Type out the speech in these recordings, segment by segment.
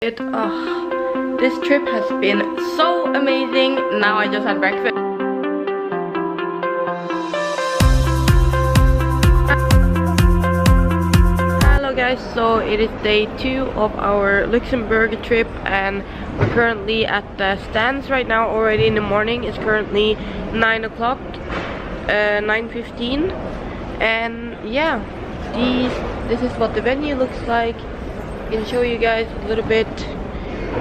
This trip has been so amazing. Now I just had breakfast. Hello guys, so it is day 2 of our Luxembourg trip and we're currently at the stands right now already in the morning. It's currently 9 o'clock, 9:15, and yeah, this is what the venue looks like. I can show you guys a little bit.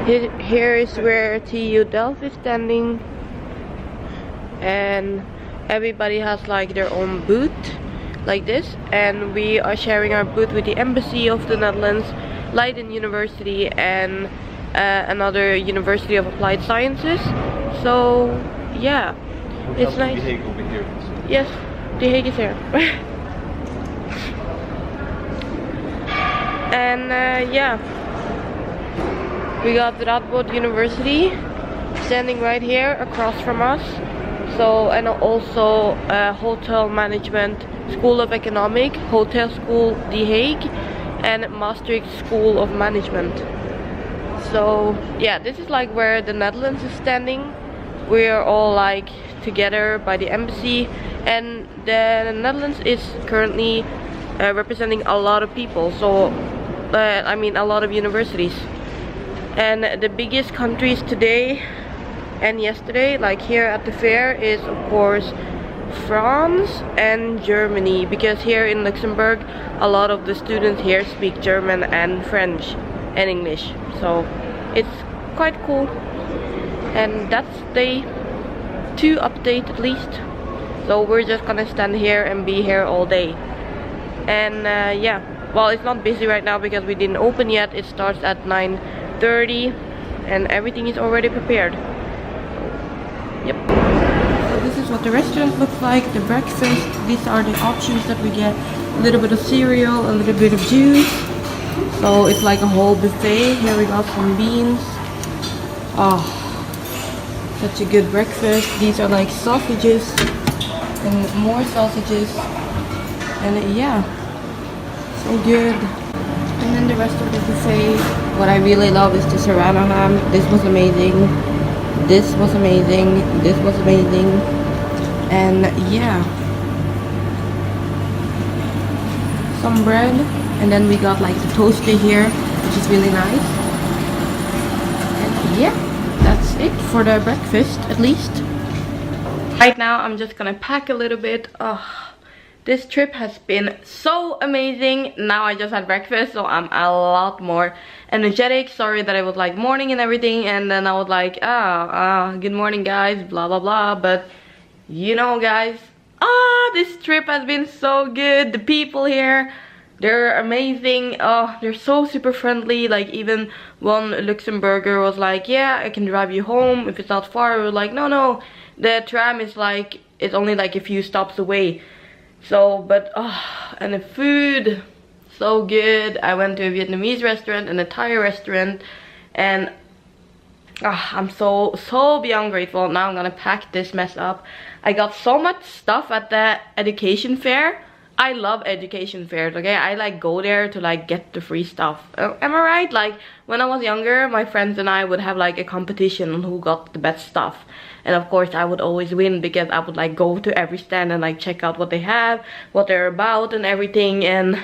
Here is where TU Delft is standing, and everybody has like their own booth like this, and we are sharing our booth with the Embassy of the Netherlands, Leiden University, and another University of Applied Sciences. So yeah, it's nice. Yes, The Hague is here. And yeah, we got Radboud University standing right here across from us. So, and also Hotel Management, School of Economic, Hotel School The Hague, and Maastricht School of Management. So yeah, this is like where the Netherlands is standing. We are all like together by the embassy, and the Netherlands is currently representing a lot of people. So I mean a lot of universities, and the biggest countries today and yesterday, like here at the fair, is of course France and Germany, because here in Luxembourg a lot of the students here speak German and French and English, so it's quite cool. And that's day 2 update at least. So we're just gonna stand here and be here all day. And yeah, well, it's not busy right now because we didn't open yet. It starts at 9:30 and everything is already prepared. Yep. So this is what the restaurant looks like, the breakfast. These are the options that we get. A little bit of cereal, a little bit of juice. So it's like a whole buffet. Here we got some beans. Oh, such a good breakfast. These are like sausages and more sausages. And yeah, so good. And then the rest of the buffet, what I really love is the serrano ham. This was amazing. This was amazing. This was amazing. And yeah, some bread. And then we got like the toaster here, which is really nice. And yeah, that's it for the breakfast at least. Right now I'm just gonna pack a little bit. This trip has been so amazing. Now I just had breakfast, so I'm a lot more energetic. Sorry that I was like morning and everything, and then I was like, good morning guys, blah blah blah. But you know guys, this trip has been so good. The people here, they're amazing. They're so super friendly. Like even one Luxembourger was like, yeah, I can drive you home if it's not far. We were like, no, the tram is like, it's only like a few stops away. So, but and the food, so good. I went to a Vietnamese restaurant and a Thai restaurant, and I'm so beyond grateful. Now I'm gonna pack this mess up. I got so much stuff at the education fair. I love education fairs, okay? I like go there to like get the free stuff. Am I right? Like when I was younger, my friends and I would have like a competition on who got the best stuff. And of course I would always win because I would like go to every stand and like check out what they have, what they're about and everything. And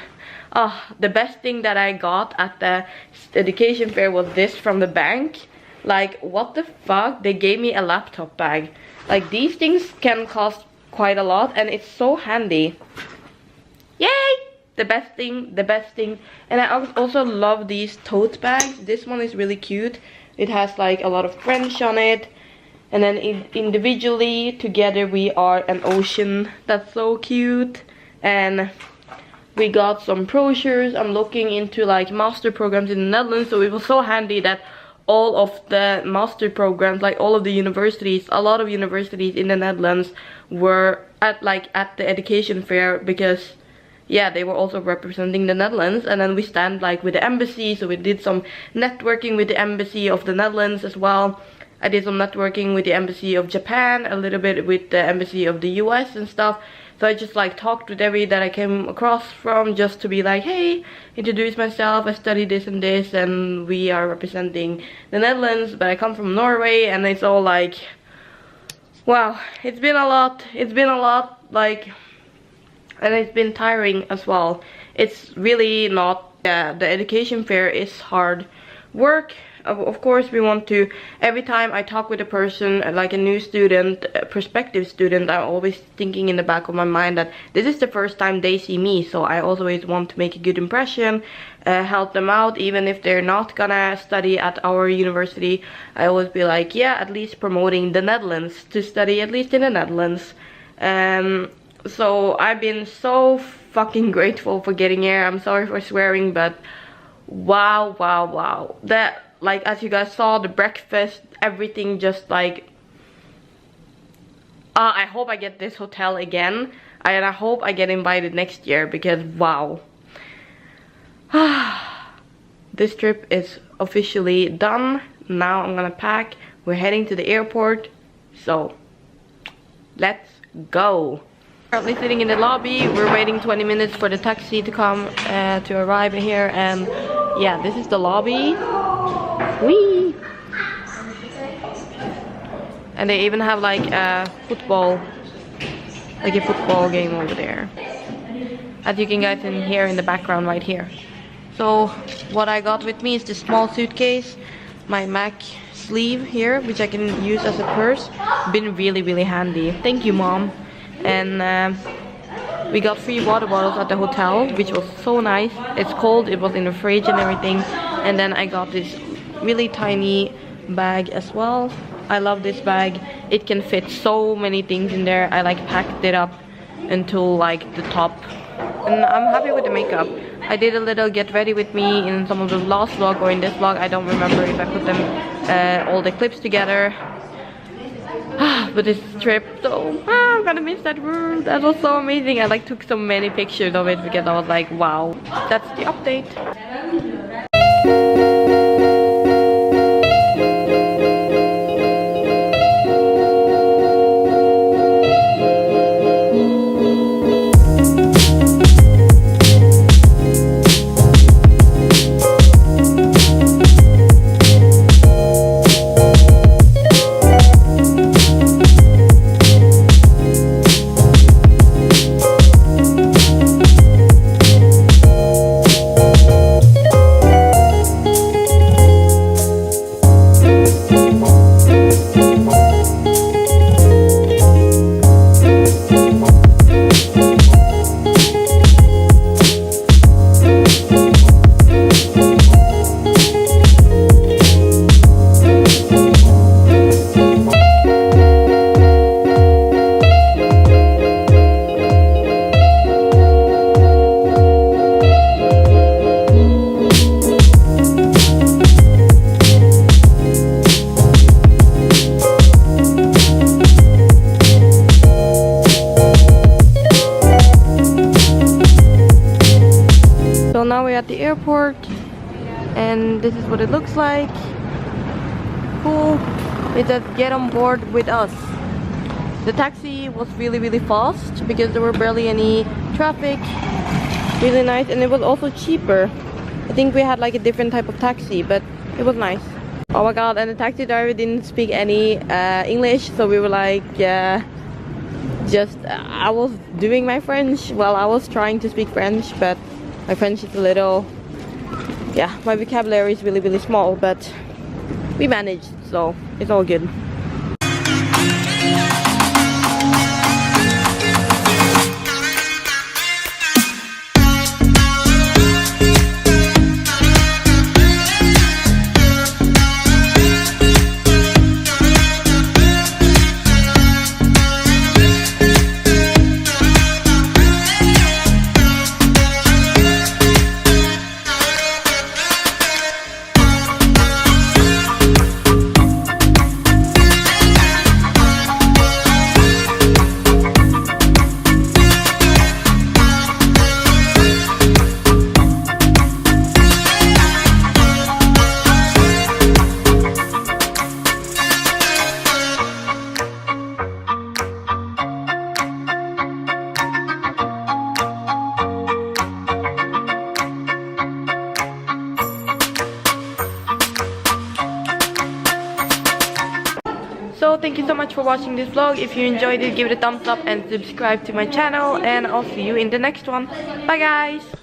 the best thing that I got at the education fair was this from the bank. Like what the fuck? They gave me a laptop bag. Like these things can cost quite a lot and it's so handy. Yay! The best thing. And I also love these tote bags. This one is really cute. It has like a lot of French on it. And then individually, together we are an ocean. That's so cute. And we got some brochures. I'm looking into like master programs in the Netherlands. So it was so handy that all of the master programs, like all of the universities, a lot of universities in the Netherlands were at the education fair, because yeah, they were also representing the Netherlands. And then we stand like with the embassy, so we did some networking with the embassy of the Netherlands as well. I did some networking with the embassy of Japan, a little bit with the embassy of the US and stuff. So I just like talked with every that I came across from, just to be like, hey, introduce myself, I study this and this, and we are representing the Netherlands, but I come from Norway. And it's all like, wow, it's been a lot, like, and it's been tiring as well. It's really not, the education fair is hard work. Of course, we want to, every time I talk with a person, like a new student, a prospective student, I'm always thinking in the back of my mind that this is the first time they see me, so I always want to make a good impression, help them out, even if they're not gonna study at our university. I always be like, yeah, at least promoting the Netherlands, to study at least in the Netherlands. So I've been so fucking grateful for getting here. I'm sorry for swearing, but wow, that, like, as you guys saw, the breakfast, everything, just like, I hope I get this hotel again, and I hope I get invited next year, because wow. This trip is officially done. Now I'm gonna pack. We're heading to the airport, so let's go. Currently sitting in the lobby. We're waiting 20 minutes for the taxi to come, to arrive here, and yeah, this is the lobby. Whee! And they even have like a football game over there, as you can guys can hear in the background right here. So what I got with me is this small suitcase, my Mac sleeve here, which I can use as a purse. Been really handy. Thank you, Mom. And we got 3 water bottles at the hotel, which was so nice. It's cold, it was in the fridge and everything. And then I got this really tiny bag as well. I love this bag. It can fit so many things in there. I like packed it up until like the top. And I'm happy with the makeup. I did a little get ready with me in some of the last vlog, or in this vlog. I don't remember if I put them all the clips together. But this trip, so I'm gonna miss that room. That was so amazing. I like took so many pictures of it because I was like, wow. That's the update. At the airport, and this is what it looks like. Cool. It says get on board with us. The taxi was really fast because there were barely any traffic. Really nice, and it was also cheaper. I think we had like a different type of taxi, but it was nice. Oh my god, and the taxi driver didn't speak any English, so we were like I was doing my French. Well, I was trying to speak French, but my French is a little, yeah, my vocabulary is really small, but we managed, so it's all good. thank you so much for watching this vlog. If you enjoyed it, give it a thumbs up and subscribe to my channel, and I'll see you in the next one. Bye guys.